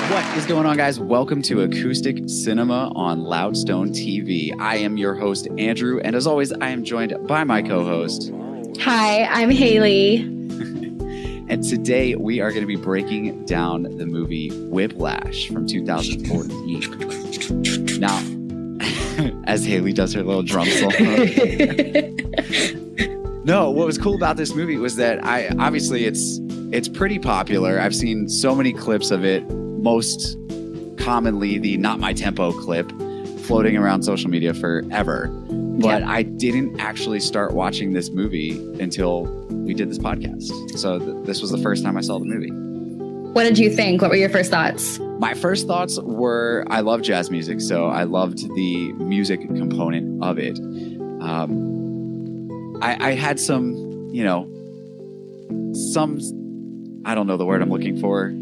What is going on, guys? Welcome to Acoustic Cinema on Loudstone TV. I am your host, Andrew, and as always, I am joined by my co-host. Hi, I'm Haley. And today we are going to be breaking down the movie Whiplash from 2014. Now, as Haley does her little drum solo. No, what was cool about this movie was that obviously it's pretty popular. I've seen so many clips of it. Most commonly the Not My Tempo clip floating around social media forever. But I didn't actually start watching this movie until we did this podcast. So this was the first time I saw the movie. What did you think? What were your first thoughts? My first thoughts were, I love jazz music, so I loved the music component of it. I had some, I don't know the word I'm looking for.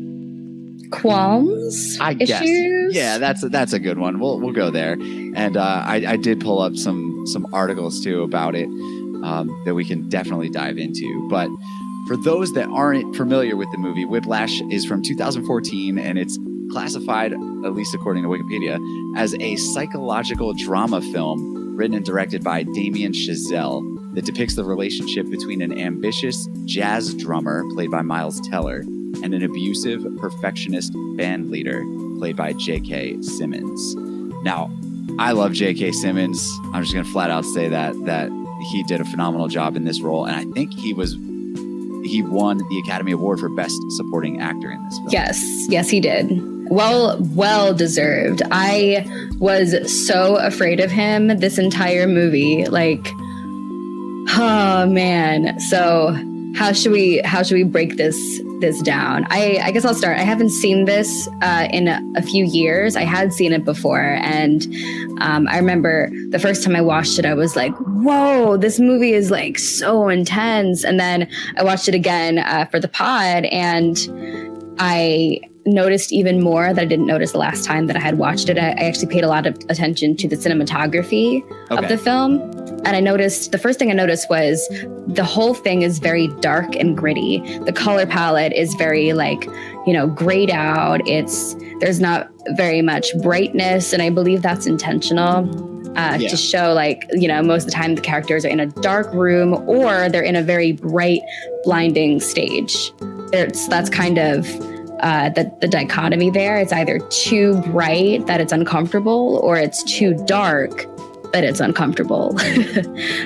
Qualms? I guess. Issues? Yeah, that's a good one. We'll go there. And I did pull up some articles too about it that we can definitely dive into. But for those that aren't familiar with the movie, Whiplash is from 2014, and it's classified, at least according to Wikipedia, as a psychological drama film written and directed by Damien Chazelle that depicts the relationship between an ambitious jazz drummer played by Miles Teller and an abusive perfectionist band leader played by J.K. Simmons. Now, I love J.K. Simmons. I'm just going to flat out say that he did a phenomenal job in this role, and I think he won the Academy Award for Best Supporting Actor in this film. Yes, he did. Well deserved. I was so afraid of him this entire movie. Like, oh man. So how should we break this down? I guess I'll start. I haven't seen this in a few years. I had seen it before, and I remember the first time I watched it, I was like, whoa, this movie is like so intense. And then I watched it again for the pod, and I noticed even more that I didn't notice the last time that I had watched it. I actually paid a lot of attention to the cinematography of the film. And I noticed, the first thing I noticed was the whole thing is very dark and gritty. The color palette is very grayed out. There's not very much brightness. And I believe that's intentional to show most of the time the characters are in a dark room or they're in a very bright, blinding stage. That's kind of the dichotomy there. It's either too bright that it's uncomfortable, or it's too dark that it's uncomfortable.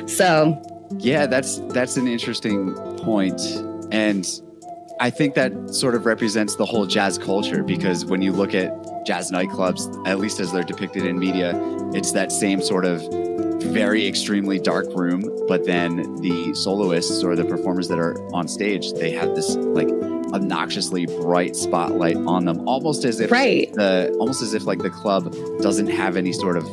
So yeah, that's an interesting point. And I think that sort of represents the whole jazz culture, because when you look at jazz nightclubs, at least as they're depicted in media, it's that same sort of very extremely dark room, but then the soloists or the performers that are on stage, they have this obnoxiously bright spotlight on them, almost as if the club doesn't have any sort of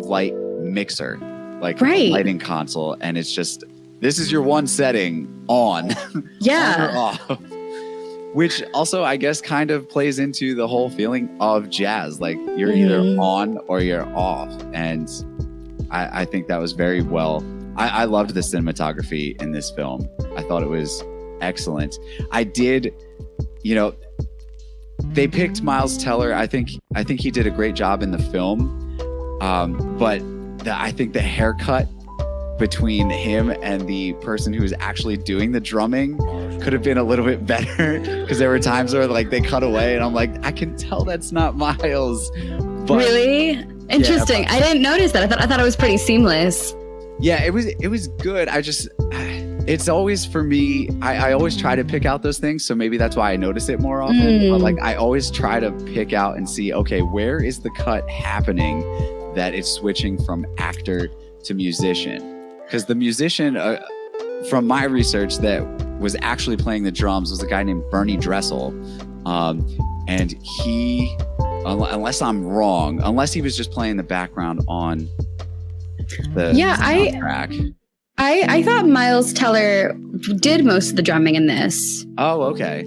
light mixer, lighting console, and it's just, this is your one setting on. Yeah. On or off. Which also, I guess, kind of plays into the whole feeling of jazz. Like, you're either on or you're off. And I think that was very well. I loved the cinematography in this film. I thought it was excellent. I did, they picked Miles Teller. I think he did a great job in the film. But I think the haircut between him and the person who was actually doing the drumming could have been a little bit better, because there were times where they cut away and I'm like, I can tell that's not Miles. But, really? Interesting. I didn't notice that. I thought it was pretty seamless. Yeah, it was good. It's always, for me, I always try to pick out those things, so maybe that's why I notice it more often. But I always try to pick out and see, okay, where is the cut happening that it's switching from actor to musician? Because the musician, from my research, that was actually playing the drums was a guy named Bernie Dressel. And he, unless I'm wrong, unless he was just playing the background on the soundtrack. I thought Miles Teller did most of the drumming in this. Oh, okay.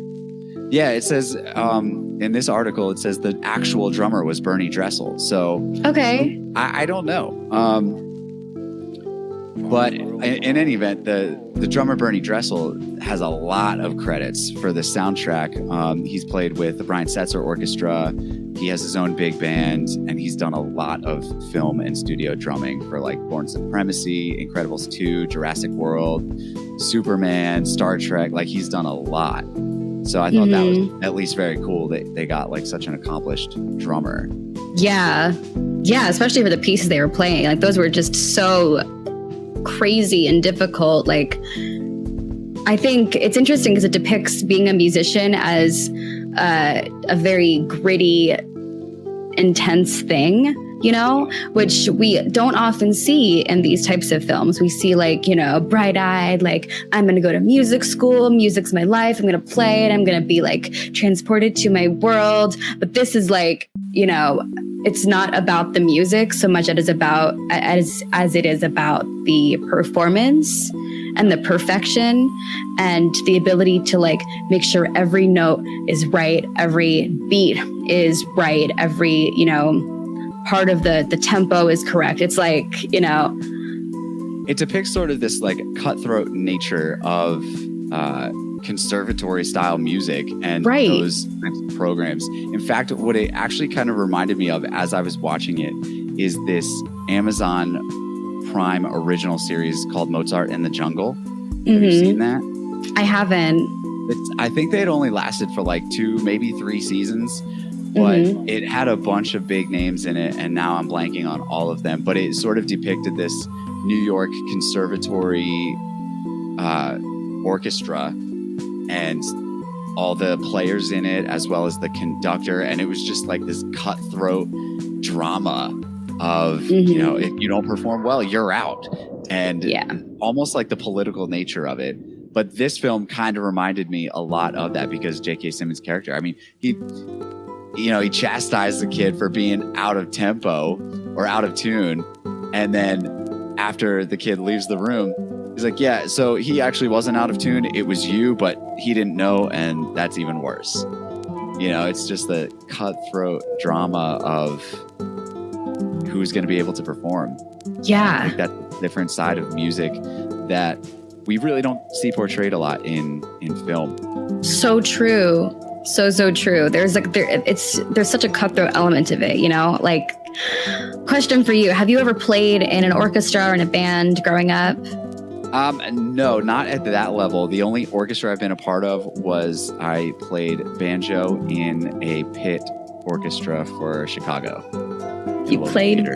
Yeah, it says in this article, it says the actual drummer was Bernie Dressel. So okay, I don't know. But in any event, the drummer Bernie Dressel has a lot of credits for the soundtrack. He's played with the Brian Setzer Orchestra. He has his own big band, and he's done a lot of film and studio drumming for like Bourne Supremacy, Incredibles 2, Jurassic World, Superman, Star Trek. Like he's done a lot. So I thought that was at least very cool that they got like such an accomplished drummer. Yeah, especially for the pieces they were playing. Like those were just so crazy and difficult. Like I think it's interesting because it depicts being a musician as a very gritty, intense thing, you know, which we don't often see in these types of films. We see like, you know, bright-eyed, like I'm going to go to music school. Music's my life. I'm going to play it. I'm going to be like transported to my world. But this is like, you know, it's not about the music so much as it is about the performance and the perfection and the ability to like make sure every note is right, every beat is right, every, you know, part of the tempo is correct. It's like, you know, it depicts sort of this like cutthroat nature of conservatory style music and those types of programs. In fact, what it actually kind of reminded me of as I was watching it is this Amazon Prime original series called Mozart in the Jungle. Have you seen that? I haven't. I think they had only lasted for like 2, maybe 3 seasons, but it had a bunch of big names in it, and now I'm blanking on all of them. But it sort of depicted this New York conservatory orchestra and all the players in it, as well as the conductor, and it was just like this cutthroat drama of, you know, if you don't perform well, you're out. And almost like the political nature of it. But this film kind of reminded me a lot of that because J.K. Simmons' character, I mean, he chastised the kid for being out of tempo or out of tune. And then after the kid leaves the room, he's like, yeah, so he actually wasn't out of tune. It was you, but he didn't know. And that's even worse. You know, it's just the cutthroat drama of who's going to be able to perform. Yeah. I think that's a different side of music that we really don't see portrayed a lot in film. So true. So true. There's like there's such a cutthroat element of it, you know? Like, question for you. Have you ever played in an orchestra or in a band growing up? No, not at that level. The only orchestra I've been a part of was I played banjo in a pit orchestra for Chicago. You played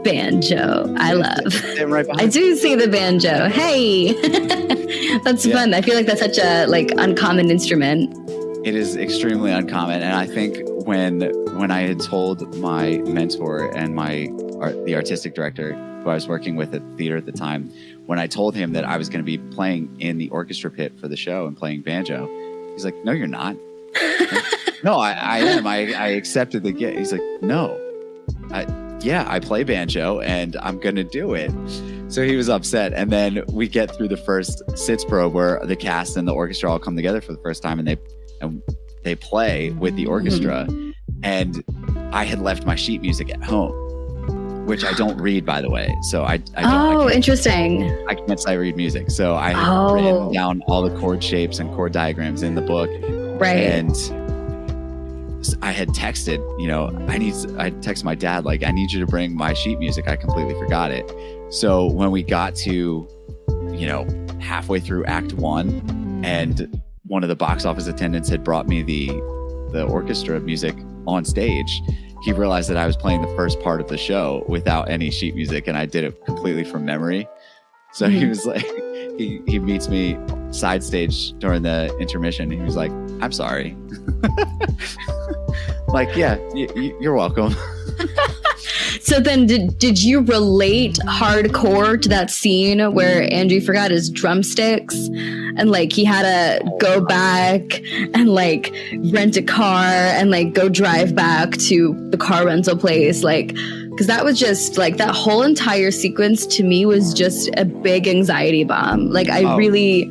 banjo. I love. Right I do see the banjo. Hey, that's fun. I feel like that's such a like uncommon instrument. It is extremely uncommon, and I think when I had told my mentor and the artistic director who I was working with at the theater at the time, when I told him that I was going to be playing in the orchestra pit for the show and playing banjo, he's like, "No, you're not." No, I am. I accepted the gift. He's like, "No, I play banjo and I'm going to do it." So he was upset. And then we get through the first sitz probe where the cast and the orchestra all come together for the first time and they play with the orchestra. And I had left my sheet music at home, which I don't read, by the way. So I don't. Interesting. I can't sight read music. So I had written down all the chord shapes and chord diagrams in the book. Right. And I had texted, I texted my dad, like, I need you to bring my sheet music. I completely forgot it. So when we got to, halfway through Act 1 and one of the box office attendants had brought me the orchestra music on stage, he realized that I was playing the first part of the show without any sheet music, and I did it completely from memory. So he was like, he meets me side stage during the intermission. He was like, "I'm sorry." Like, yeah, you're welcome. So then did you relate hardcore to that scene where Andrew forgot his drumsticks and like he had to go back and like rent a car and like go drive back to the car rental place? Like, because that was just like that whole entire sequence to me was just a big anxiety bomb. Like I really,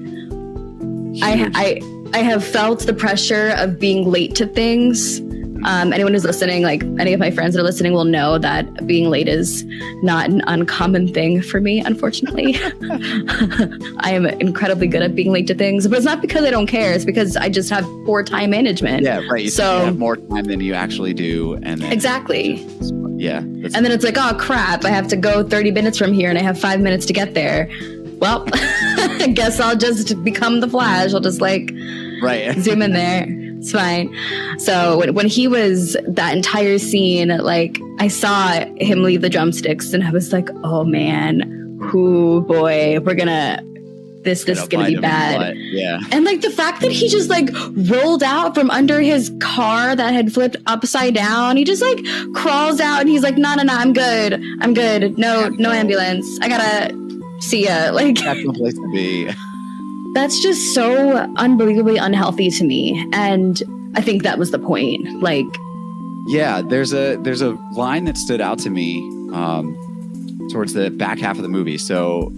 I have felt the pressure of being late to things. Anyone who's listening, like any of my friends that are listening will know that being late is not an uncommon thing for me, unfortunately. I am incredibly good at being late to things, but it's not because I don't care. It's because I just have poor time management. Yeah, right. So you have more time than you actually do. And then exactly. Yeah. And then it's like, oh crap, I have to go 30 minutes from here and I have 5 minutes to get there. Well, I guess I'll just become the Flash. I'll just like zoom in there. It's fine. So when he was that entire scene, like I saw him leave the drumsticks and I was like, oh man, boy, this is gonna be bad. Yeah. And like the fact that he just like rolled out from under his car that had flipped upside down, he just like crawls out and he's like, no, I'm good. No ambulance. I gotta see ya. Like that's the place to be. That's just so unbelievably unhealthy to me. And I think that was the point. Like, yeah, there's a line that stood out to me towards the back half of the movie. So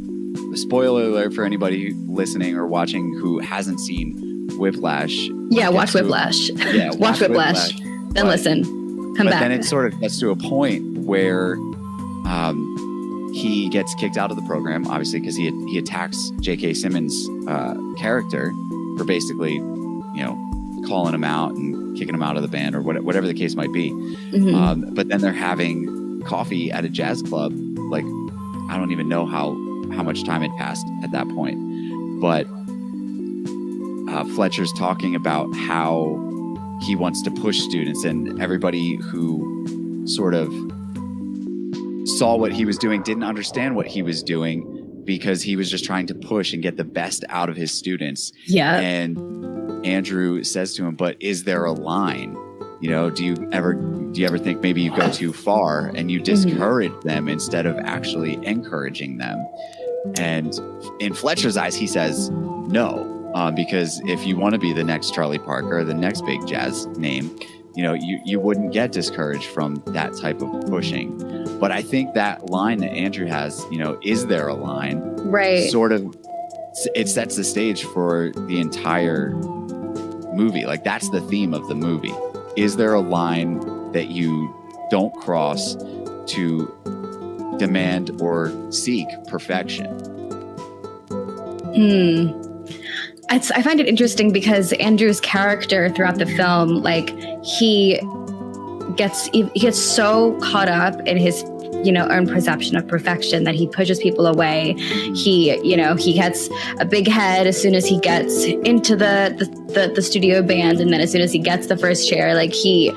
spoiler alert for anybody listening or watching who hasn't seen Whiplash. Yeah, watch Whiplash. Watch Whiplash. Then listen. Come back. But then it sort of gets to a point where he gets kicked out of the program, obviously, because he attacks J.K. Simmons' character for basically, calling him out and kicking him out of the band or whatever the case might be. Mm-hmm. But then they're having coffee at a jazz club. Like, I don't even know how much time had passed at that point. But Fletcher's talking about how he wants to push students, and everybody who sort of saw what he was doing didn't understand what he was doing because he was just trying to push and get the best out of his students. Yeah. And Andrew says to him, but is there a line? Do you ever think maybe you go too far and you discourage them instead of actually encouraging them? And in Fletcher's eyes, he says no, because if you want to be the next Charlie Parker or the next big jazz name, you wouldn't get discouraged from that type of pushing. But I think that line that Andrew has, is there a line? Right. Sort of, it sets the stage for the entire movie. Like, that's the theme of the movie. Is there a line that you don't cross to demand or seek perfection? I find it interesting because Andrew's character throughout the film, like he gets so caught up in his own perception of perfection that he pushes people away. He gets a big head as soon as he gets into the studio band, and then as soon as he gets the first chair, like he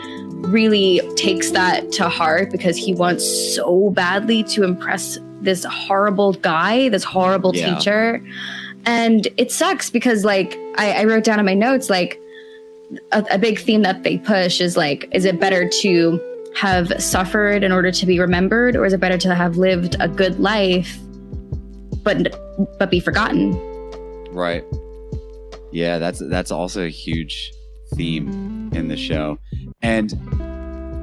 really takes that to heart because he wants so badly to impress this horrible guy, this horrible teacher. And it sucks because like I wrote down in my notes, like a big theme that they push is like, is it better to have suffered in order to be remembered, or is it better to have lived a good life but be forgotten? Right. Yeah, that's also a huge theme in the show. And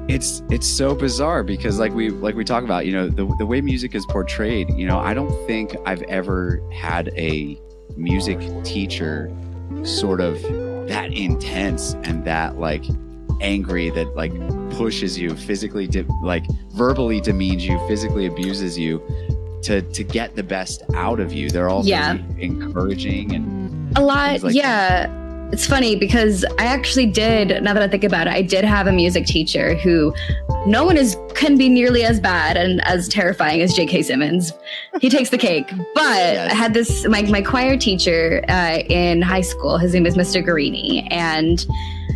it's so bizarre because like we talk about, the way music is portrayed, I don't think I've ever had a music teacher sort of that intense and that like angry, that like pushes you physically, like verbally demeans you, physically abuses you to get the best out of you. They're all very encouraging and a lot. Like it's funny because I actually did, now that I think about it, I did have a music teacher who no one can be nearly as bad and as terrifying as J.K. Simmons. He takes the cake. But I had this, my choir teacher in high school, his name is Mr. Guarini, and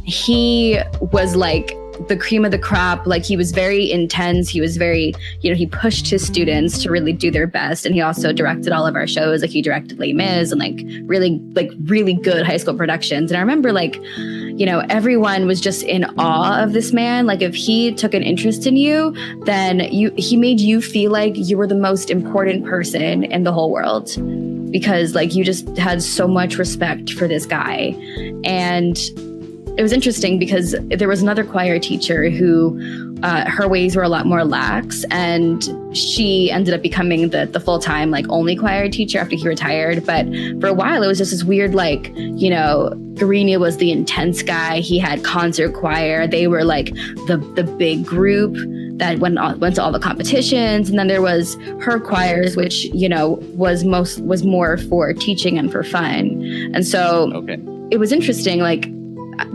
he was like the cream of the crop. Like he was very intense. He was very, he pushed his students to really do their best. And he also directed all of our shows. Like he directed Les Mis and like really good high school productions. And I remember like, everyone was just in awe of this man. Like if he took an interest in you, then he made you feel like you were the most important person in the whole world, because like you just had so much respect for this guy. And it was interesting because there was another choir teacher who her ways were a lot more lax, and she ended up becoming the full-time like only choir teacher after he retired. But for a while it was just this weird, like, Guarini was the intense guy. He had concert choir. They were like the big group that went to all the competitions. And then there was her choirs, which, was more for teaching and for fun. And so It was interesting, like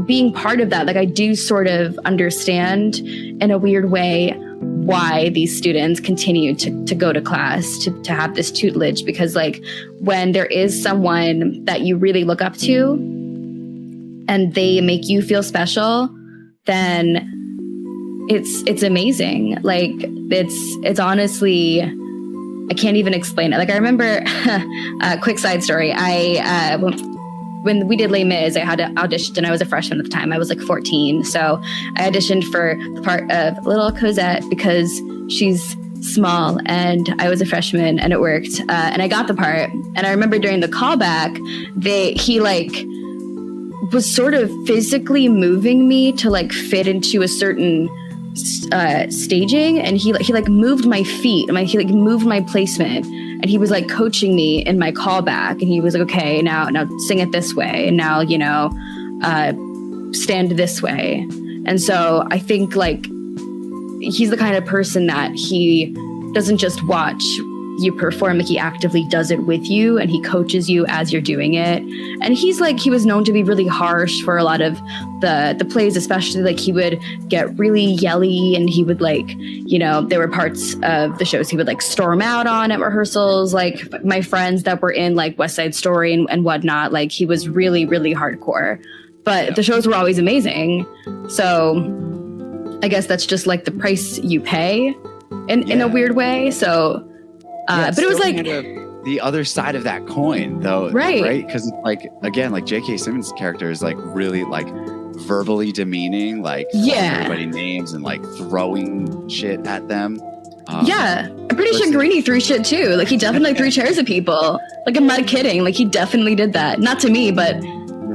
being part of that. Like I do sort of understand in a weird way why these students continue to go to class, to have this tutelage, because like when there is someone that you really look up to and they make you feel special, then it's amazing. Like it's honestly, I can't even explain it. Like I remember a quick side story. When we did Les Mis, I had auditioned, and I was a freshman at the time. I was like 14. So I auditioned for the part of little Cosette because she's small and I was a freshman, and it worked. And I got the part. And I remember during the callback, he like was sort of physically moving me to like fit into a certain staging. And he like moved my feet, he like moved my placement. And he was like coaching me in my callback, and he was like, okay, now sing it this way, and now, stand this way. And so I think like he's the kind of person that he doesn't just watch you perform, like he actively does it with you, and he coaches you as you're doing it. And he was known to be really harsh for a lot of the plays, especially. Like he would get really yelly, and he would like, there were parts of the shows he would like storm out on at rehearsals. Like my friends that were in like West Side Story and whatnot, like he was really, really hardcore, but the shows were always amazing. So I guess that's just like the price you pay in a weird way. So but it was like kind of the other side of that coin, though, right? Because like again, like J.K. Simmons' character is like really like verbally demeaning, like calling everybody names and like throwing shit at them. I'm pretty sure Guarini threw shit too. Like he definitely threw chairs at people. Like I'm not kidding. Like he definitely did that. Not to me, but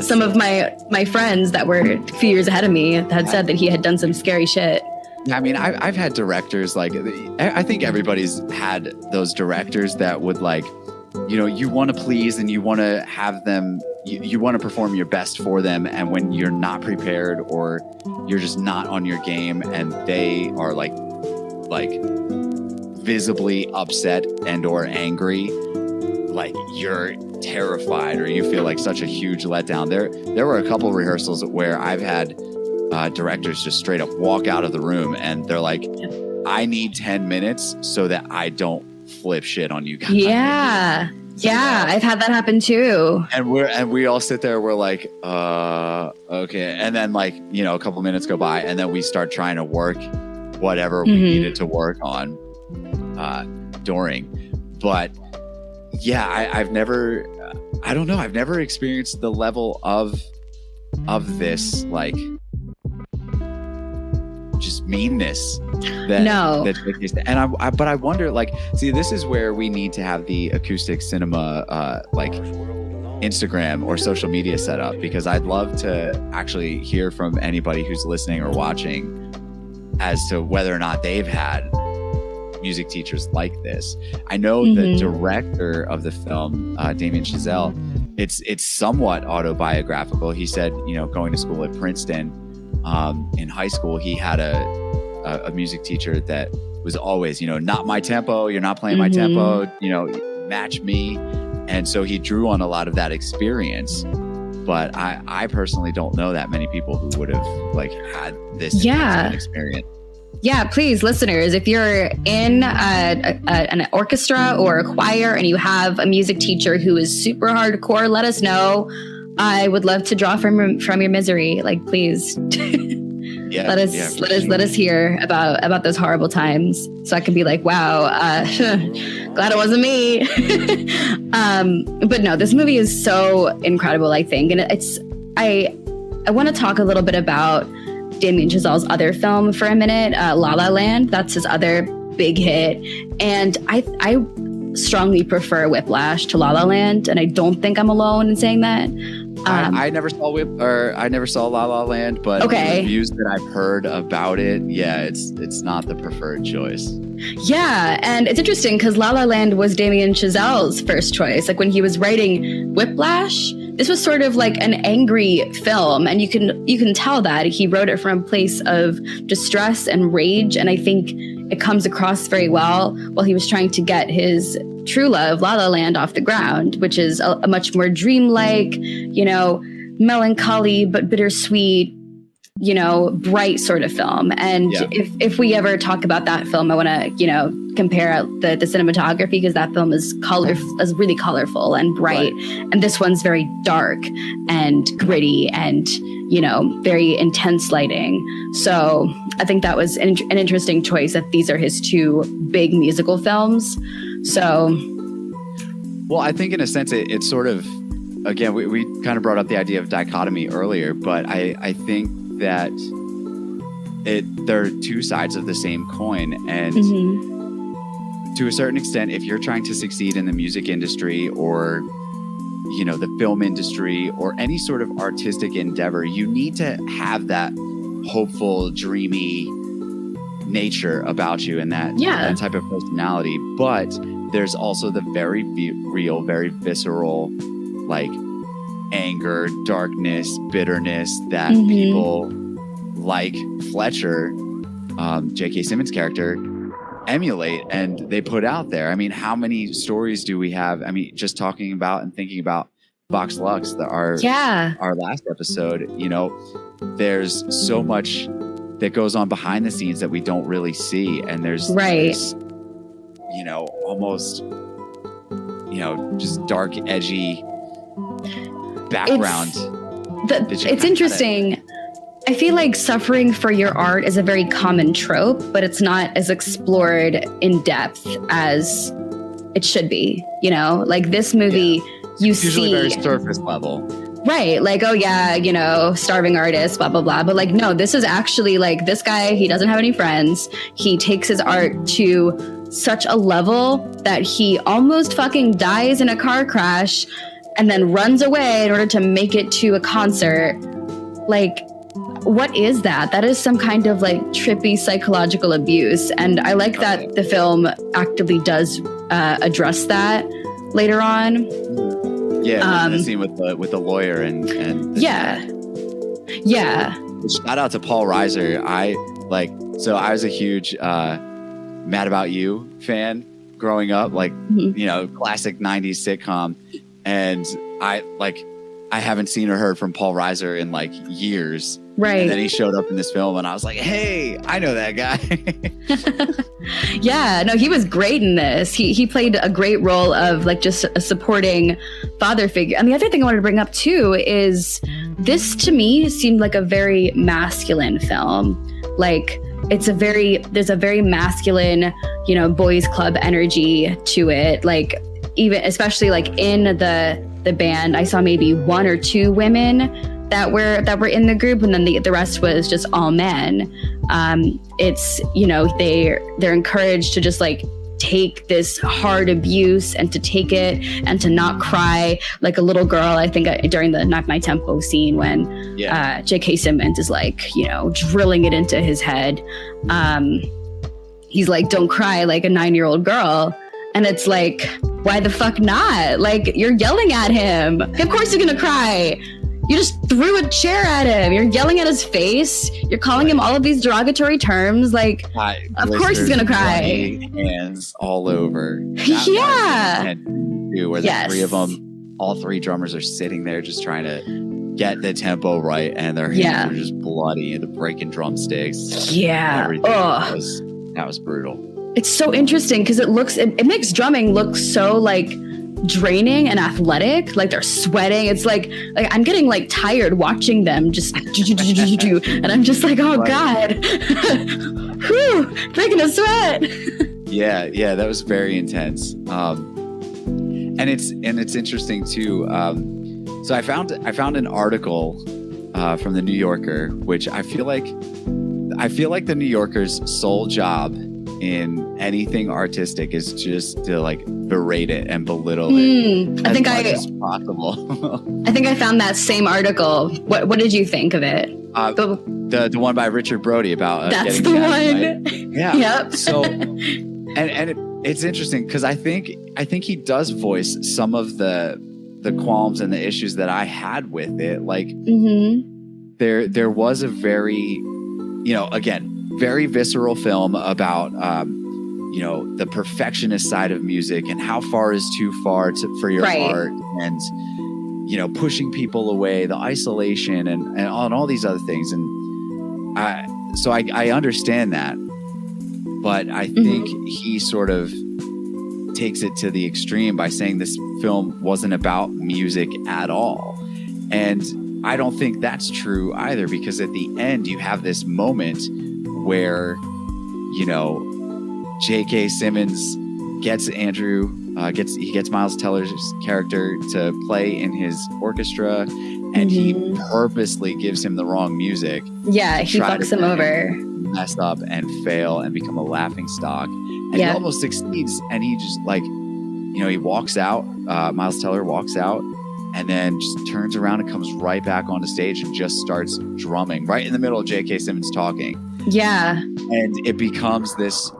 some of my friends that were a few years ahead of me had said that he had done some scary shit. I mean, I've had directors, like, I think everybody's had those directors that would like, you want to please and you want to have them, you want to perform your best for them. And when you're not prepared or you're just not on your game and they are like visibly upset and or angry, like you're terrified or you feel like such a huge letdown. There were a couple rehearsals where I've had directors just straight up walk out of the room and they're like, I need 10 minutes so that I don't flip shit on you guys. Yeah. I've had that happen too. And we all sit there, we're like, okay. And then like, a couple minutes go by and then we start trying to work whatever we needed to work on during. But yeah, I've never experienced the level of this, like, just meanness but I wonder, like, see, this is where we need to have the Acoustic Cinema like Instagram or social media set up, because I'd love to actually hear from anybody who's listening or watching as to whether or not they've had music teachers like this. I know the director of the film, Damien Chazelle, it's somewhat autobiographical. He said, going to school at Princeton, in high school, he had a music teacher that was always, not my tempo, you're not playing my tempo, match me. And so he drew on a lot of that experience. But I personally don't know that many people who would have like had this experience. Yeah, please, listeners, if you're in an orchestra or a choir and you have a music teacher who is super hardcore, let us know. I would love to draw from your misery. Like, please, let us hear about those horrible times, so I can be like, wow, glad it wasn't me. But no, this movie is so incredible, I think, and I I want to talk a little bit about Damien Chazelle's other film for a minute, La La Land. That's his other big hit. And I strongly prefer Whiplash to La La Land, and I don't think I'm alone in saying that. I never saw I never saw La La Land, but the reviews that I've heard about it, yeah, it's not the preferred choice. Yeah, and it's interesting because La La Land was Damien Chazelle's first choice. Like when he was writing Whiplash, this was sort of like an angry film, and you can tell that he wrote it from a place of distress and rage, and I think it comes across very well while he was trying to get his true love, La La Land, off the ground, which is a much more dreamlike, melancholy but bittersweet, bright sort of film. And if we ever talk about that film, I want to, compare out the cinematography, because that film is really colorful and bright. Right. And this one's very dark and gritty and, very intense lighting. So I think that was an interesting choice, that these are his two big musical films. So, well, I think in a sense it's sort of, again, we kind of brought up the idea of dichotomy earlier, but I think that there are two sides of the same coin. And to a certain extent, if you're trying to succeed in the music industry or, the film industry or any sort of artistic endeavor, you need to have that hopeful, dreamy nature about you and that type of personality. But there's also the very real, very visceral, like anger, darkness, bitterness that people like Fletcher, J.K. Simmons' character, emulate and they put out there. I mean, how many stories do we have? I mean, just talking about and thinking about Vox Lux, our last episode, there's so much that goes on behind the scenes that we don't really see. And there's almost, just dark, edgy background. It's interesting. I feel like suffering for your art is a very common trope, but it's not as explored in depth as it should be. Like this movie, it's usually very surface level. Right. Like, oh yeah, starving artist, blah, blah, blah. But like, no, this is actually like this guy, he doesn't have any friends. He takes his art to such a level that he almost fucking dies in a car crash and then runs away in order to make it to a concert. Like, what is that? That is some kind of like trippy psychological abuse. And I like that the film actively does address that later on. Yeah, the scene with the lawyer and shout out to Paul Reiser. I was a huge Mad About You fan growing up, classic 90s sitcom, and I haven't seen or heard from Paul Reiser in like years. Right. And then he showed up in this film and I was like, hey, I know that guy. Yeah, no, he was great in this. He played a great role of like just a supporting father figure. And the other thing I wanted to bring up too is this to me seemed like a very masculine film. Like there's a very masculine, boys club energy to it. Like even especially like in the band, I saw maybe one or two women that were in the group, and then the rest was just all men. It's they're encouraged to just like take this hard abuse and to take it and to not cry like a little girl. I think during the Knock My Tempo scene when J.K. Simmons is like drilling it into his head, he's like, don't cry like a 9-year-old girl. And it's like, why the fuck not? Like, you're yelling at him. Of course he's gonna cry. You just threw a chair at him. You're yelling at his face. You're calling him all of these derogatory terms. Like, of course he's gonna cry. Hands all over. Where the three of them, all three drummers are sitting there just trying to get the tempo right, and their hands are just bloody and they're breaking drumsticks. Yeah. Everything. That was brutal. It's so interesting because it makes drumming look so like draining and athletic. Like they're sweating. It's like I'm getting like tired watching them just and I'm just like, oh God. Whew, breaking a sweat. Yeah, that was very intense. And it's interesting too. So I found an article from the New Yorker, which I feel like the New Yorker's sole job in anything artistic is just to like berate it and belittle it as much as possible. I think I found that same article. What did you think of it? The one by Richard Brody about that's getting the one. Right? Yeah. Yep. So it's interesting because I think he does voice some of the qualms and the issues that I had with it. Like there was a very, again, very visceral film about the perfectionist side of music and how far is too far for your art, and pushing people away, the isolation and all these other things. And I understand that, but I think he sort of takes it to the extreme by saying this film wasn't about music at all. And I don't think that's true either, because at the end you have this moment where, J.K. Simmons gets Andrew, gets Miles Teller's character to play in his orchestra, and he purposely gives him the wrong music. Yeah, he fucks him over. Mess up and fail and become a laughing stock. And he almost succeeds, and he just he walks out, Miles Teller walks out, and then just turns around and comes right back onto stage and just starts drumming right in the middle of J.K. Simmons talking. Yeah. And it becomes this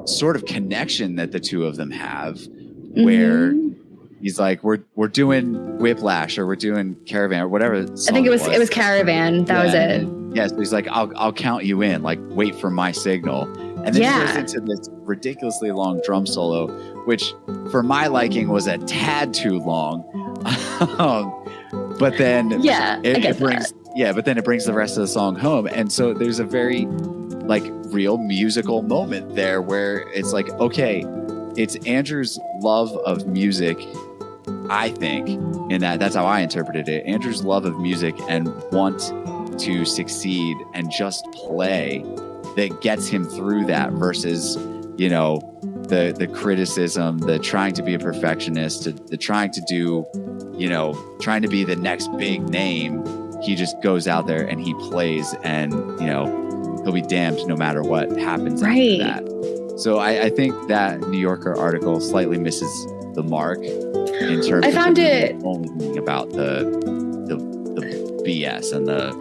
sort of connection that the two of them have, where he's like, we're doing Whiplash, or we're doing Caravan, or whatever. I think it was Caravan. That was it. Yes, so he's like, I'll count you in, like, wait for my signal. And then he goes into this ridiculously long drum solo, which for my liking was a tad too long. But then it brings the rest of the song home. And so there's a very like real musical moment there where it's like, okay, it's Andrew's love of music, I think, in that's how I interpreted it. Andrew's love of music and want to succeed and just play that gets him through that, versus, the criticism, the trying to be a perfectionist, the trying to do, trying to be the next big name. He just goes out there and he plays, and, he'll be damned no matter what happens after that. So I think that New Yorker article slightly misses the mark in terms of only being about the BS and the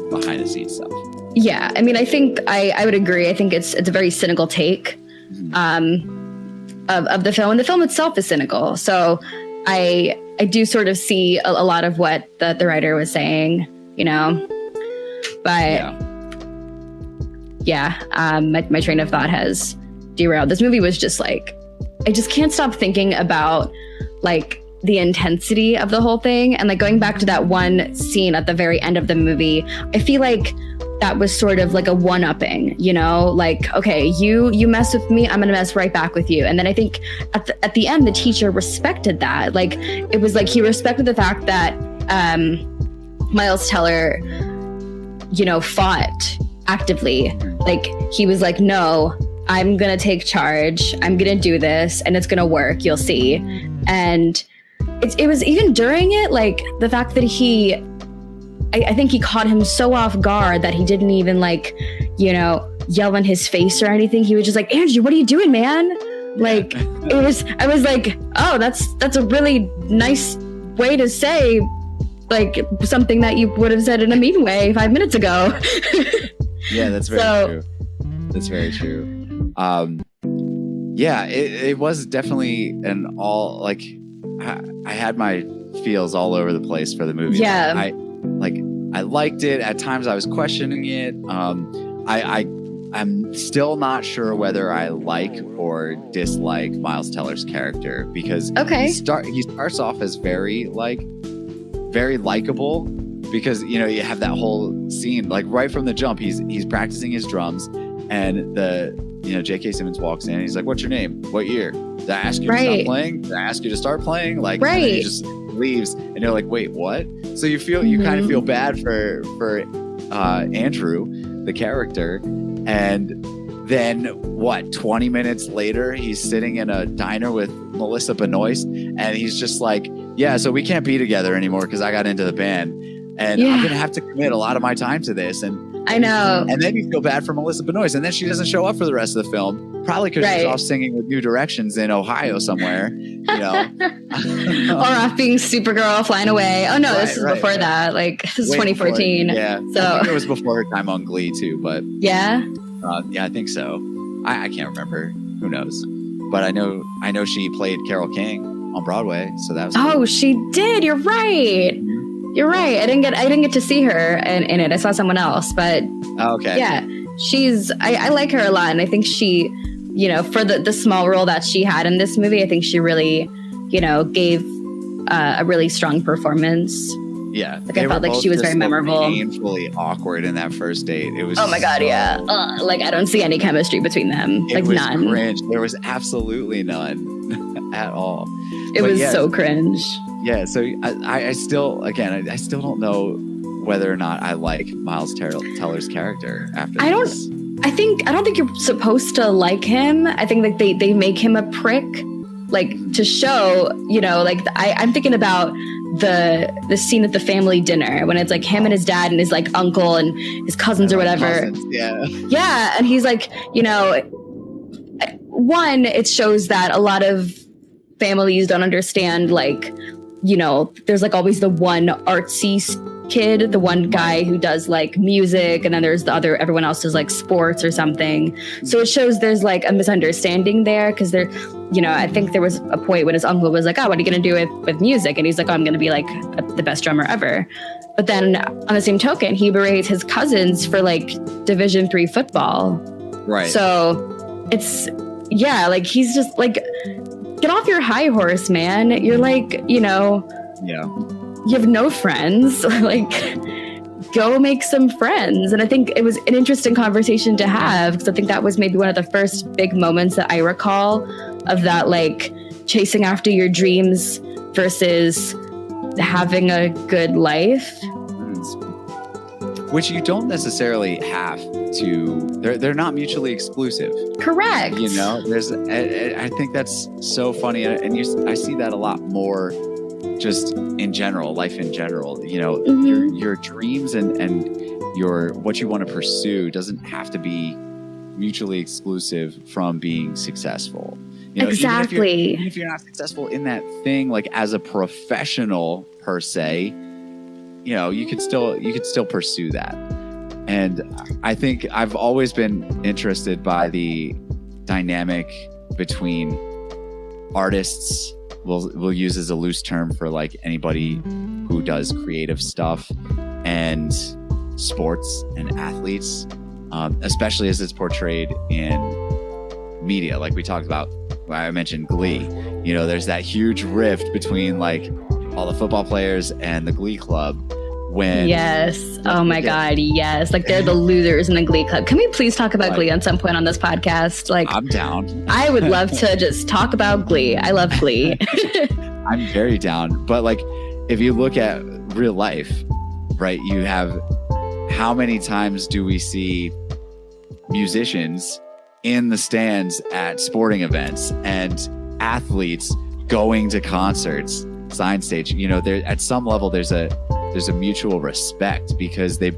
behind the scenes stuff. Yeah, I mean, I think I would agree. I think it's a very cynical take of the film, and the film itself is cynical. So I do sort of see a lot of what the writer was saying, but my train of thought has derailed. This movie was just like, I just can't stop thinking about like the intensity of the whole thing, and like going back to that one scene at the very end of the movie. I feel like that was sort of like a one-upping, like, okay, you mess with me, I'm gonna mess right back with you. And then I think at the end, the teacher respected that. Like, it was like he respected the fact that Miles Teller, fought actively. Like, he was like, no, I'm gonna take charge, I'm gonna do this, and it's gonna work, you'll see. And it was even during it, like, the fact that I think he caught him so off guard that he didn't even like, yell in his face or anything. He was just like, Andrew, what are you doing, man? Like, I was like, oh, that's a really nice way to say like something that you would have said in a mean way 5 minutes ago. Yeah, that's very true. That's very true. It was definitely an all, like, I had my feels all over the place for the movie. Yeah. I liked it. At times I was questioning it. I'm still not sure whether I like or dislike Miles Teller's character, because he starts off as very likable, because you have that whole scene, like, right from the jump. He's practicing his drums, and J.K. Simmons walks in and he's like, "What's your name? What year? Did I ask you to stop playing? Did I ask you to start playing?" Like, and then he just leaves, and you're like, "Wait, what?" So you kind of feel bad for Andrew, the character, and then 20 minutes later, he's sitting in a diner with Melissa Benoist, and he's just like, "Yeah, so we can't be together anymore because I got into the band." and I'm going to have to commit a lot of my time to this. And I know. And then you feel bad for Melissa Benoist. And then she doesn't show up for the rest of the film, probably because she's off singing with New Directions in Ohio somewhere, or off being Supergirl, flying away. Oh, no, this is before that. Like, this is 2014. Before, so I think it was before her time on Glee, too. But yeah, I think so. I can't remember. Who knows? But I know she played Carole King on Broadway. So that was cool. She did. You're right. You're right. I didn't get to see her in it. I saw someone else, but okay. Yeah, I like her a lot. And I think she, for the small role that she had in this movie, I think she really, gave a really strong performance. Yeah. Like I felt like she was very memorable. Painfully awkward in that first date. It was oh my God. Yeah. Like I don't see any chemistry between them. Like none. Cringe. There was absolutely none at all. It was so cringe. Yeah, so I still don't know whether or not I like Miles Teller's character after I don't think you're supposed to like him. I think like they make him a prick, like to show, like I'm thinking about the scene at the family dinner when it's like him and his dad and his like uncle and his cousins or whatever. Yeah, and he's like, one, it shows that a lot of families don't understand, like, there's like always the one artsy kid, the one guy who does like music, and then there's the other, everyone else does like sports or something. So it shows there's like a misunderstanding there, because there, I think there was a point when his uncle was like, oh, what are you going to do with music? And he's like, oh, I'm going to be like the best drummer ever. But then on the same token, he berates his cousins for like Division III football. Right. So it's, like he's just like, get off your high horse, man. You're like, you have no friends. Like, go make some friends. And I think it was an interesting conversation to have, because I think that was maybe one of the first big moments that I recall of that, like, chasing after your dreams versus having a good life. Which you don't necessarily have to. They're not mutually exclusive. Correct. I think that's so funny, and I see that a lot more, just in general, life in general. Your dreams and your what you want to pursue doesn't have to be mutually exclusive from being successful. Exactly. Even if you're not successful in that thing, like as a professional per se, you could still pursue that. And I think I've always been interested by the dynamic between artists, we'll use as a loose term for like anybody who does creative stuff, and sports and athletes, especially as it's portrayed in media. Like we talked about, I mentioned Glee. There's that huge rift between like all the football players and the Glee Club. Oh my God, yes. Like they're the losers in the Glee Club. Can we please talk about Glee on some point on this podcast? Like, I'm down. I would love to just talk about Glee. I love Glee. I'm very down. But like, if you look at real life, right, you have, how many times do we see musicians in the stands at sporting events and athletes going to concerts, sign stage? There at some level there's a mutual respect, because they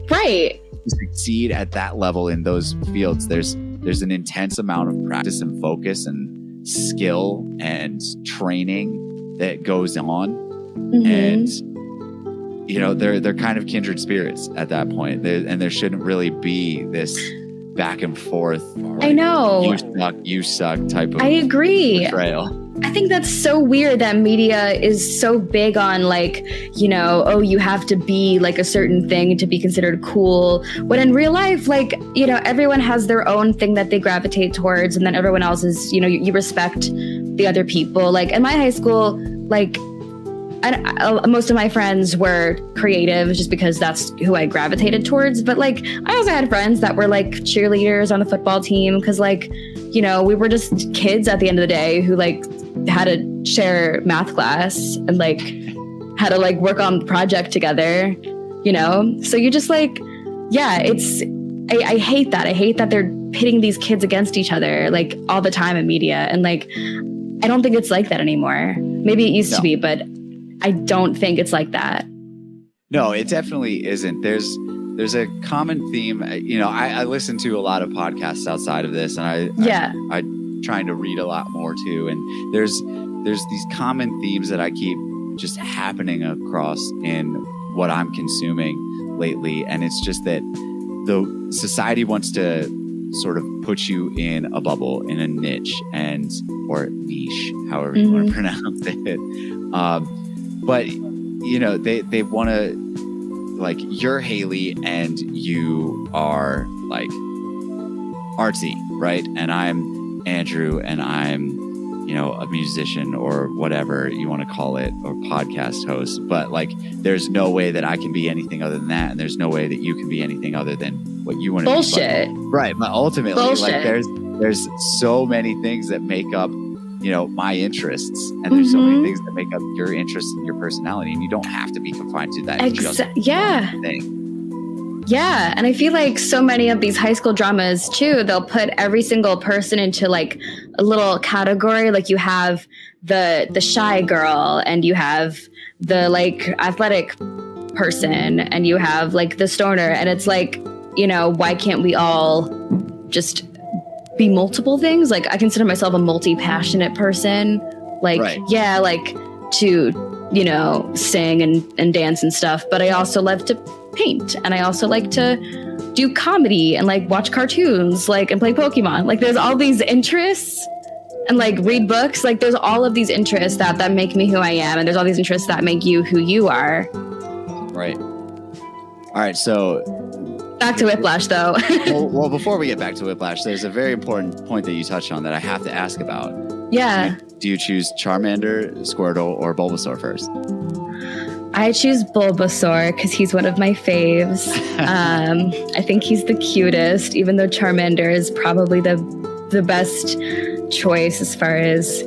succeed at that level in those fields. There's an intense amount of practice and focus and skill and training that goes on. And they're kind of kindred spirits at that point. And there shouldn't really be this back and forth. I know. You suck type of I agree. portrayal. I think that's so weird that media is so big on like, you have to be like a certain thing to be considered cool. When in real life, like, everyone has their own thing that they gravitate towards. And then everyone else is, you respect the other people. Like in my high school, like, most of my friends were creative just because that's who I gravitated towards. But like, I also had friends that were like cheerleaders on the football team, because like, we were just kids at the end of the day who like had to share math class and like had to like work on the project together, So you just like, I hate that. I hate that they're pitting these kids against each other like all the time in media. And like, I don't think it's like that anymore. Maybe it used to be, but I don't think it's like that. No, it definitely isn't. There's a common theme. I listen to a lot of podcasts outside of this, and I trying to read a lot more too. And there's these common themes that I keep just happening across in what I'm consuming lately, and it's just that the society wants to sort of put you in a bubble, in a niche, or niche, however you want to pronounce it. But they want to, like, you're Haley and you are like artsy, right? And I'm Andrew and I'm, a musician or whatever you want to call it, or podcast host. But like, there's no way that I can be anything other than that. And there's no way that you can be anything other than what you want to be. Bullshit. Right. But ultimately, like, there's so many things that make up, my interests, and there's so many things that make up your interests and your personality, and you don't have to be confined to that. Thing. Yeah, and I feel like so many of these high school dramas too, they'll put every single person into like a little category. Like you have the shy girl, and you have the like athletic person, and you have like the stoner, and it's like, why can't we all just be multiple things? Like, I consider myself a multi-passionate person. Like, right. Like to, sing and dance and stuff. But I also love to paint, and I also like to do comedy and like watch cartoons, like, and play Pokemon. Like, there's all these interests, and like read books. Like, there's all of these interests that make me who I am. And there's all these interests that make you who you are. Right. All right. So back to Whiplash, though. well, before we get back to Whiplash, there's a very important point that you touched on that I have to ask about. Yeah. Do you choose Charmander, Squirtle, or Bulbasaur first? I choose Bulbasaur because he's one of my faves. I think he's the cutest, even though Charmander is probably the best choice as far as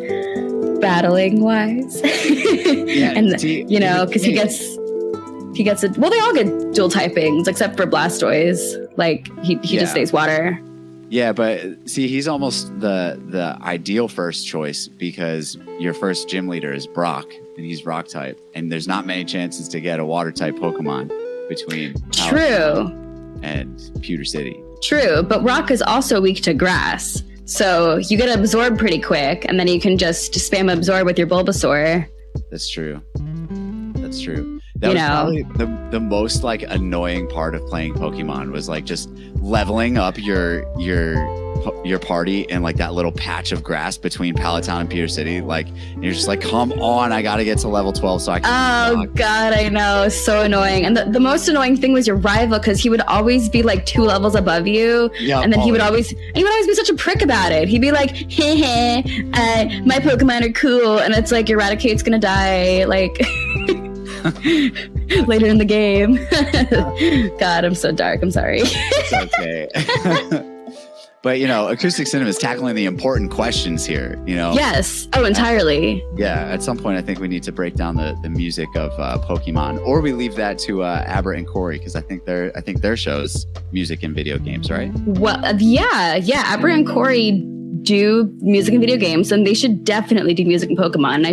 battling wise. Yeah, and because he gets it. Well, they all get dual typings except for Blastoise. Like he just stays water. Yeah, but see, he's almost the ideal first choice because your first gym leader is Brock, and he's rock type, and there's not many chances to get a water type Pokemon between True and Pewter City. True, but rock is also weak to grass, so you get absorbed pretty quick, and then you can just spam absorb with your Bulbasaur. That's true. That was probably the most like annoying part of playing Pokemon was like just leveling up your party in like that little patch of grass between Palatown and Pewter City. Like, and you're just like, come on, I gotta get to level 12 so I can. Oh God, I know, so annoying. And the most annoying thing was your rival, because he would always be like 2 levels above you, and then he would always be such a prick about it. He'd be like, hey, my Pokemon are cool, and it's like Eradicate's gonna die like later in the game. God, I'm so dark. I'm sorry. It's okay. But, Acoustic Cinema is tackling the important questions here, Yes. Oh, entirely. Yeah. At some point, I think we need to break down the music of Pokemon, or we leave that to Aber and Corey, because I think their show's music and video games, right? Well, yeah. Aber and Corey do music and video games, and they should definitely do music and Pokemon. And we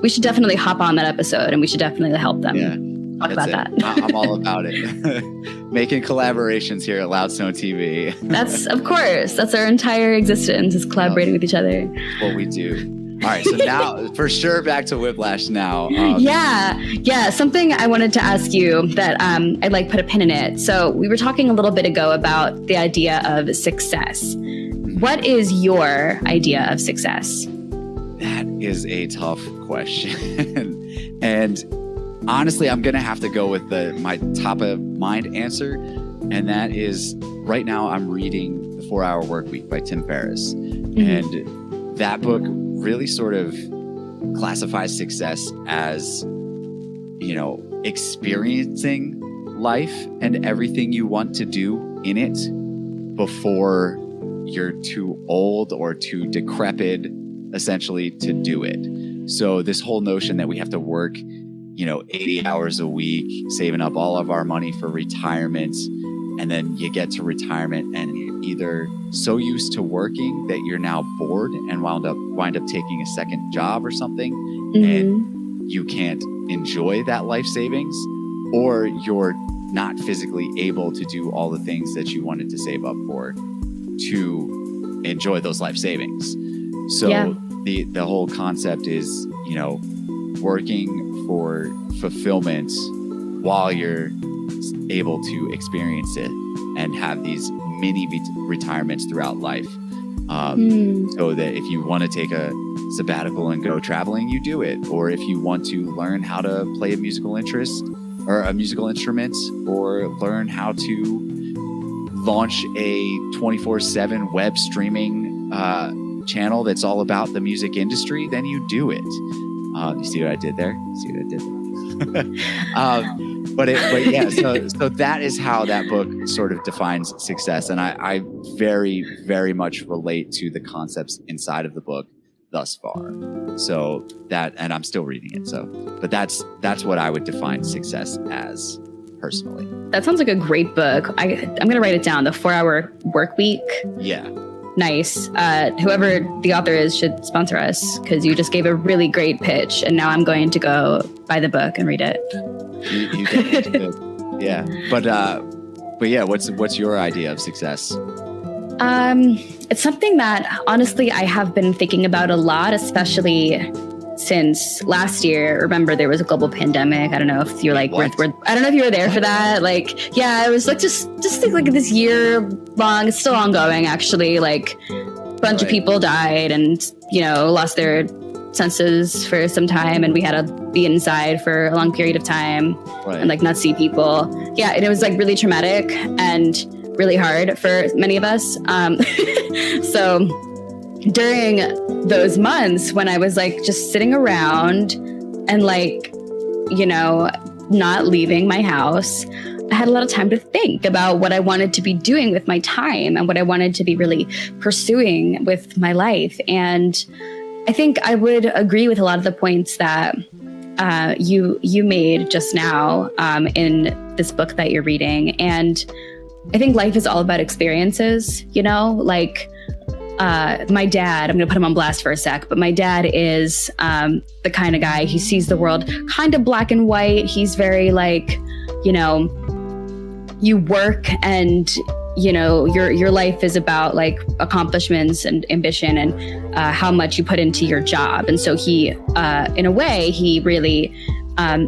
should definitely hop on that episode, and we should definitely help them. Yeah. Talk about that. I'm all about it. Making collaborations here at Loudstone TV. That's our entire existence, is collaborating with each other. What we do. All right, so now for sure back to Whiplash now. Yeah. Something I wanted to ask you that I'd like put a pin in it. So we were talking a little bit ago about the idea of success. What is your idea of success? That is a tough question. And honestly, I'm going to have to go with my top of mind answer. And that is, right now I'm reading The 4-Hour Workweek by Tim Ferriss. Mm-hmm. And that book really sort of classifies success as, experiencing life and everything you want to do in it before you're too old or too decrepit, essentially, to do it. So this whole notion that we have to work 80 hours a week, saving up all of our money for retirement. And then you get to retirement and you're either so used to working that you're now bored and wind up taking a second job or something. Mm-hmm. And you can't enjoy that life savings, or you're not physically able to do all the things that you wanted to save up for to enjoy those life savings. So the whole concept is, you know, working for fulfillment while you're able to experience it and have these mini retirements throughout life. So that if you want to take a sabbatical and go traveling, you do it. Or if you want to learn how to play a musical instrument, or learn how to launch a 24/7 web streaming channel that's all about the music industry, then you do it. You see what I did there? But yeah, so that is how that book sort of defines success. And I very, very much relate to the concepts inside of the book thus far. So that, and I'm still reading it. But that's what I would define success as personally. That sounds like a great book. I'm going to write it down. The 4-Hour Work Week. Yeah. Nice. Whoever the author is should sponsor us, because you just gave a really great pitch, and now I'm going to go buy the book and read it. You definitely should. Yeah. But yeah, what's your idea of success? It's something that honestly I have been thinking about a lot, especially since last year. Remember, there was a global pandemic. I don't know if you're like, I don't know if you were there for that. Like, yeah, it was like just think like this year long. It's still ongoing, actually. Like, a bunch of people died and, you know, lost their senses for some time, and we had to be inside for a long period of time and like not see people. Yeah, and it was like really traumatic and really hard for many of us. So during those months when I was like just sitting around and like, you know, not leaving my house, I had a lot of time to think about what I wanted to be doing with my time and what I wanted to be really pursuing with my life. And I think I would agree with a lot of the points that you made just now in this book that you're reading. And I think life is all about experiences, you know, like my dad, I'm going to put him on blast for a sec, but my dad is the kind of guy, he sees the world kind of black and white. He's very like, you know, you work and, you know, your life is about like accomplishments and ambition and how much you put into your job. And so he, in a way, he really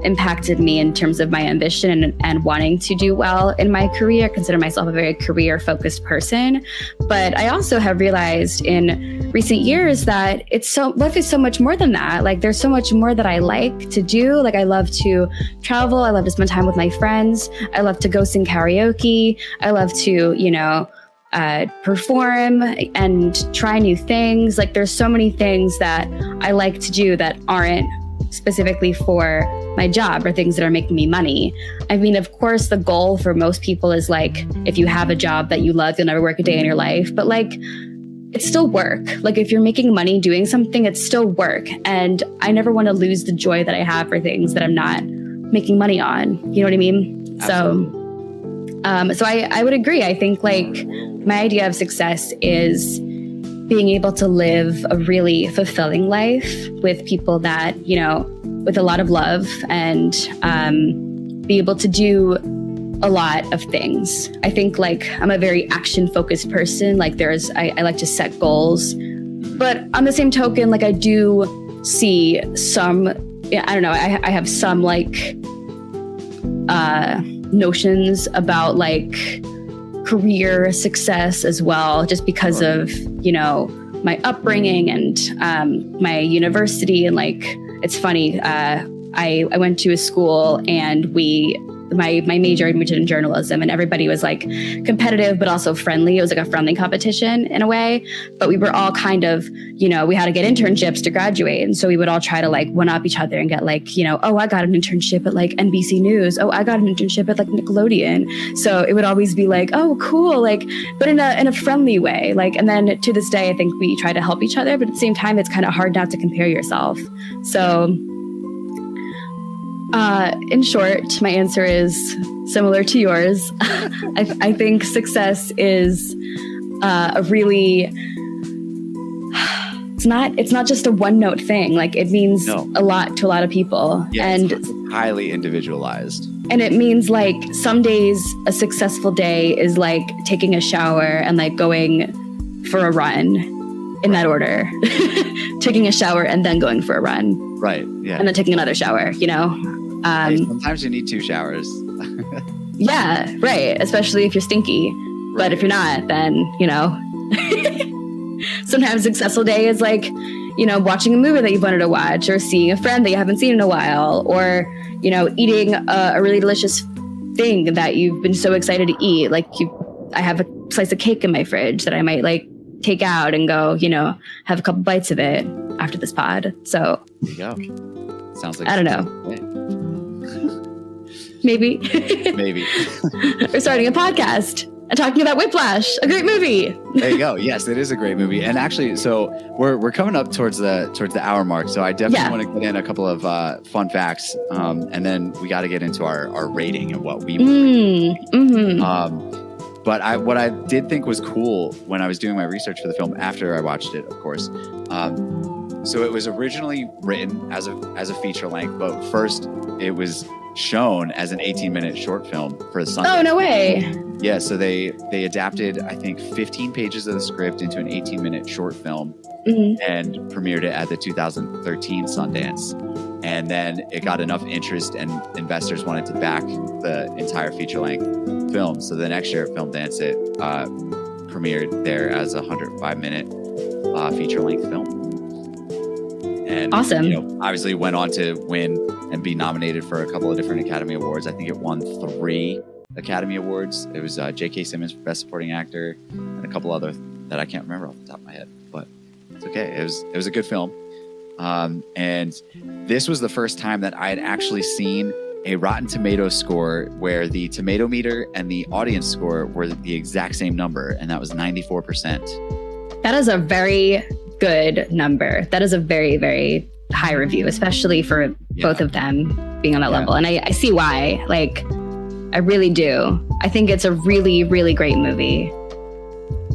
impacted me in terms of my ambition and wanting to do well in my career. I consider myself a very career-focused person. But I also have realized in recent years that life is so much more than that. Like, there's so much more that I like to do. Like, I love to travel. I love to spend time with my friends. I love to go sing karaoke. I love to, you know, perform and try new things. Like, there's so many things that I like to do that aren't specifically for my job or things that are making me money. I mean, of course, the goal for most people is like, if you have a job that you love, you'll never work a day in your life. But like, it's still work. Like, if you're making money doing something, it's still work. And I never want to lose the joy that I have for things that I'm not making money on. You know what I mean? Absolutely. So I would agree. I think like my idea of success is being able to live a really fulfilling life with people that, you know, with a lot of love, and be able to do a lot of things. I think like I'm a very action focused person. Like I like to set goals, but on the same token, like I do see some, I don't know, I have some like notions about like career success as well, just because of, you know, my upbringing and my university. And like, it's funny, I went to a school and my major, I majored in journalism, and everybody was like competitive, but also friendly. It was like a friendly competition in a way, but we were all kind of, you know, we had to get internships to graduate. And so we would all try to like one up each other and get like, you know, oh, I got an internship at like NBC News. Oh, I got an internship at like Nickelodeon. So it would always be like, oh, cool. Like, but in a friendly way. Like, and then to this day, I think we try to help each other, but at the same time, it's kind of hard not to compare yourself. So in short, my answer is similar to yours. I think success is it's not just a one note thing. Like it means a lot to a lot of people. Yeah, and it's highly individualized. And it means like some days a successful day is like taking a shower and like going for a run in that order. Taking a shower and then going for a run. Right. Yeah. And then taking another shower, you know? Sometimes you need 2 showers. Yeah, right. Especially if you're stinky. Right. But if you're not, then, you know, sometimes a successful day is like, you know, watching a movie that you've wanted to watch, or seeing a friend that you haven't seen in a while, or, you know, eating a really delicious thing that you've been so excited to eat. Like I have a slice of cake in my fridge that I might like take out and go, you know, have a couple bites of it after this pod. So there you go. Sounds like, I don't know. Maybe. Maybe. We're starting a podcast and talking about Whiplash, a great movie. There you go. Yes, it is a great movie. And actually, so we're coming up towards the hour mark. So I definitely want to get in a couple of fun facts, and then we got to get into our rating and what we. But what I did think was cool when I was doing my research for the film after I watched it, of course. So it was originally written as a feature length, but first it was shown as an 18-minute short film for the Sundance. Oh, no way. Yeah, so they adapted, I think, 15 pages of the script into an 18-minute short film and premiered it at the 2013 Sundance. And then it got enough interest and investors wanted to back the entire feature-length film. So the next year at Film Dance, it premiered there as a 105-minute feature-length film. And, awesome. You know, obviously went on to win and be nominated for a couple of different Academy Awards. I think it won 3 Academy Awards. It was J.K. Simmons for Best Supporting Actor and a couple other that I can't remember off the top of my head. But it's okay. It was a good film. And this was the first time that I had actually seen a Rotten Tomatoes score where the tomato meter and the audience score were the exact same number, and that was 94%. That is a very good number. That is a very, very high review, especially for both of them being on that level. And I see why. Like, I really do. I think it's a really, really great movie.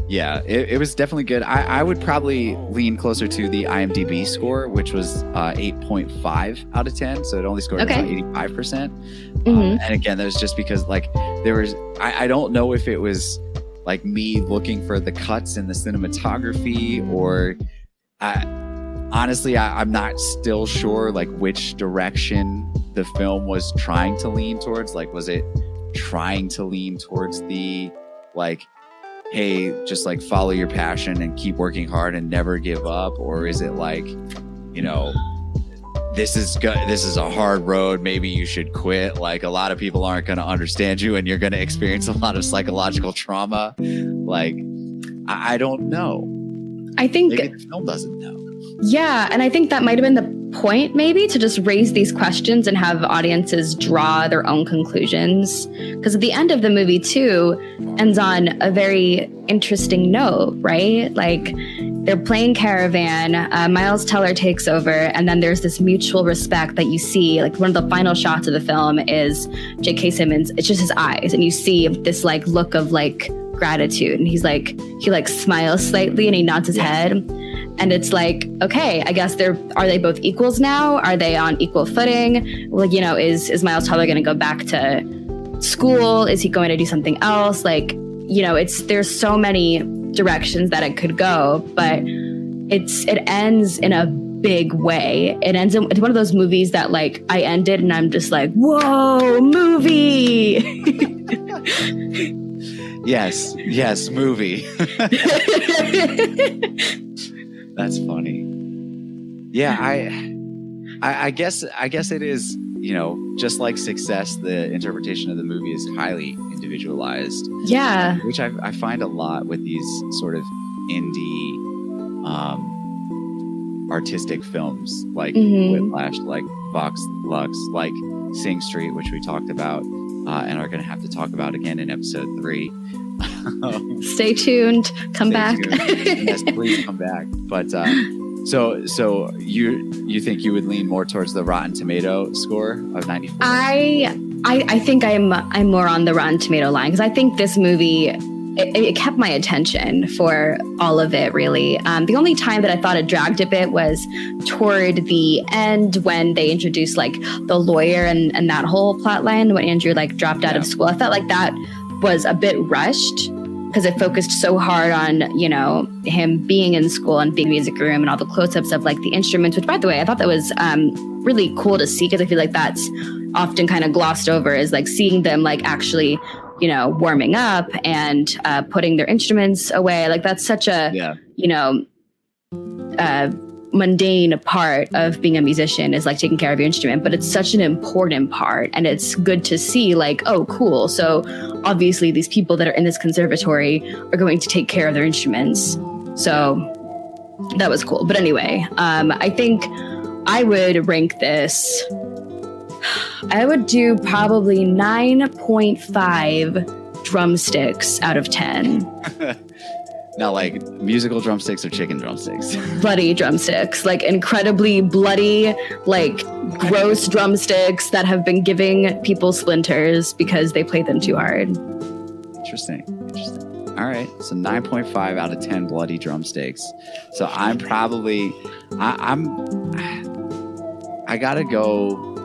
Yeah, it was definitely good. I would probably lean closer to the IMDb score, which was 8.5 out of 10. So it only scored about 85%. And again, that was just because like there was, I don't know if it was like me looking for the cuts in the cinematography, or honestly, I'm not still sure like which direction the film was trying to lean towards. Like, was it trying to lean towards the like, hey, just like follow your passion and keep working hard and never give up? Or is it like, you know, this is a hard road, maybe you should quit. Like, a lot of people aren't going to understand you and you're going to experience a lot of psychological trauma. Like, I don't know. I think maybe the film doesn't know. Yeah, and I think that might have been the point, maybe, to just raise these questions and have audiences draw their own conclusions. Because at the end of the movie, too, ends on a very interesting note, right? Like, they're playing Caravan, Miles Teller takes over, and then there's this mutual respect that you see. Like, one of the final shots of the film is J.K. Simmons, it's just his eyes, and you see this, like, look of, like, gratitude. And he smiles slightly and he nods his head. And it's like, okay, I guess are they both equals now? Are they on equal footing? Like, you know, is Miles Teller going to go back to school? Is he going to do something else? Like, you know, there's so many directions that it could go, but it ends in a big way. It's one of those movies that like I ended and I'm just like, whoa, movie. Yes, movie. That's funny. Yeah, I guess it is, you know, just like Success, the interpretation of the movie is highly individualized. Yeah. Which I find a lot with these sort of indie artistic films like Whiplash, like Vox Lux, like Sing Street, which we talked about and are going to have to talk about again in episode 3. Stay tuned. Come back. Yes, please come back. But so you think you would lean more towards the Rotten Tomato score of 94? I think I'm more on the Rotten Tomato line, because I think this movie it kept my attention for all of it, really. The only time that I thought it dragged a bit was toward the end when they introduced like the lawyer and that whole plot line when Andrew like dropped out of school. I felt like that was a bit rushed because it focused so hard on, you know, him being in school and being in the music room and all the close-ups of like the instruments, which by the way, I thought that was really cool to see because I feel like that's often kind of glossed over, is like seeing them like actually, you know, warming up and putting their instruments away. Like that's such a, you know, mundane part of being a musician, is like taking care of your instrument, but it's such an important part. And it's good to see like, oh, cool. So obviously these people that are in this conservatory are going to take care of their instruments. So that was cool. But anyway, I think I would rank this, I would do probably 9.5 drumsticks out of 10. Now, like musical drumsticks or chicken drumsticks? Bloody drumsticks, like incredibly bloody, like gross drumsticks that have been giving people splinters because they played them too hard. Interesting. All right, so 9.5 out of 10 bloody drumsticks. So I'm probably, I gotta go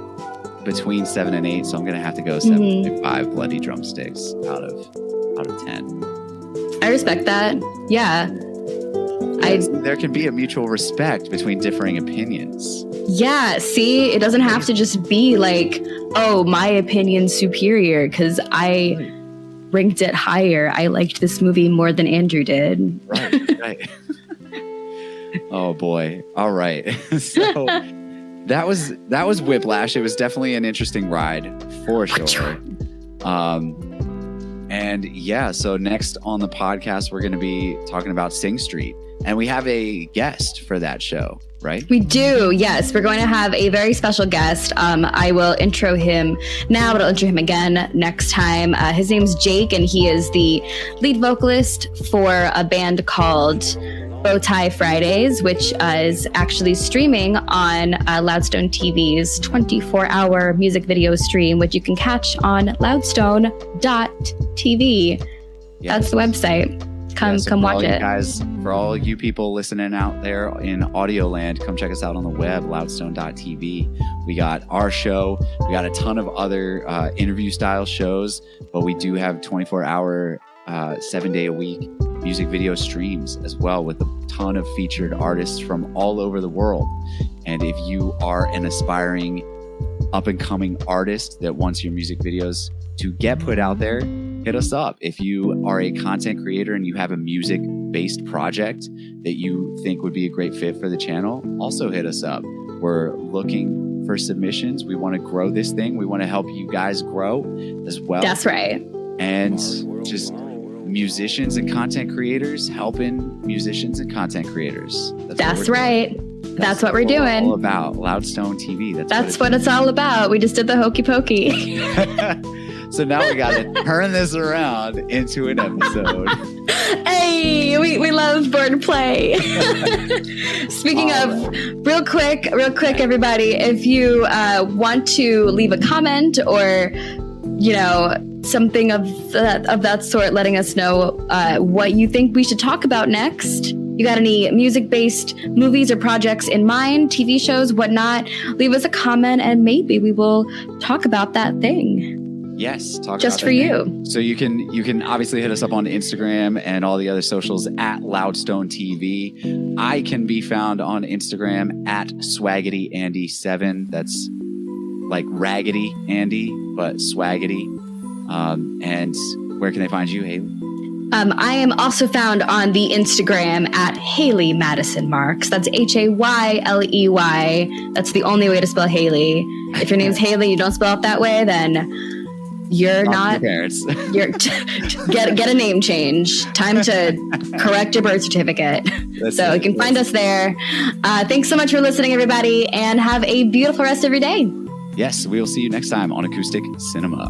between 7 and 8, so I'm gonna have to go 7.5 bloody drumsticks out of 10. I respect that. Yeah. There can be a mutual respect between differing opinions. Yeah, see, it doesn't have to just be like, oh, my opinion's superior because I ranked it higher. I liked this movie more than Andrew did. Right. Oh boy. All right. So that was Whiplash. It was definitely an interesting ride for sure. And yeah, so next on the podcast, we're going to be talking about Sing Street. And we have a guest for that show, right? We do, yes. We're going to have a very special guest. I will intro him now, but I'll intro him again next time. His name's Jake, and he is the lead vocalist for a band called Bowtie Fridays, which is actually streaming on Loudstone TV's 24-hour music video stream, which you can catch on loudstone.tv. Yes. That's the website. Come watch it. Guys, for all you people listening out there in audio land, come check us out on the web, loudstone.tv. We got our show. We got a ton of other interview style shows, but we do have 24-hour, 7-day-a-week music video streams as well, with a ton of featured artists from all over the world. And if you are an aspiring up-and-coming artist that wants your music videos to get put out there, hit us up. If you are a content creator and you have a music-based project that you think would be a great fit for the channel, also hit us up. We're looking for submissions. We want to grow this thing. We want to help you guys grow as well. That's right. And just musicians and content creators helping musicians and content creators. That's right. That's what we're doing. All about Loudstone TV. That's what it's all about. We just did the hokey pokey. So now we got to turn this around into an episode. Hey, we love wordplay. Speaking of, real quick, everybody, if you want to leave a comment or, you know, something of that sort, letting us know what you think we should talk about next. You got any music-based movies or projects in mind, TV shows, whatnot? Leave us a comment and maybe we will talk about that thing. Yes, just for you. So you can obviously hit us up on Instagram and all the other socials at Loudstone TV. I can be found on Instagram at SwaggetyAndy7. That's like Raggedy Andy, but Swaggety. And where can they find you, Haley? I am also found on the Instagram at Haley Madison Marks. That's Hayley. That's the only way to spell Haley. If your name's Haley, you don't spell it that way, then you're not. Your parents. Get a name change. Time to correct your birth certificate. You can find us there. Thanks so much for listening, everybody, and have a beautiful rest of your day. Yes, we will see you next time on Acoustic Cinema.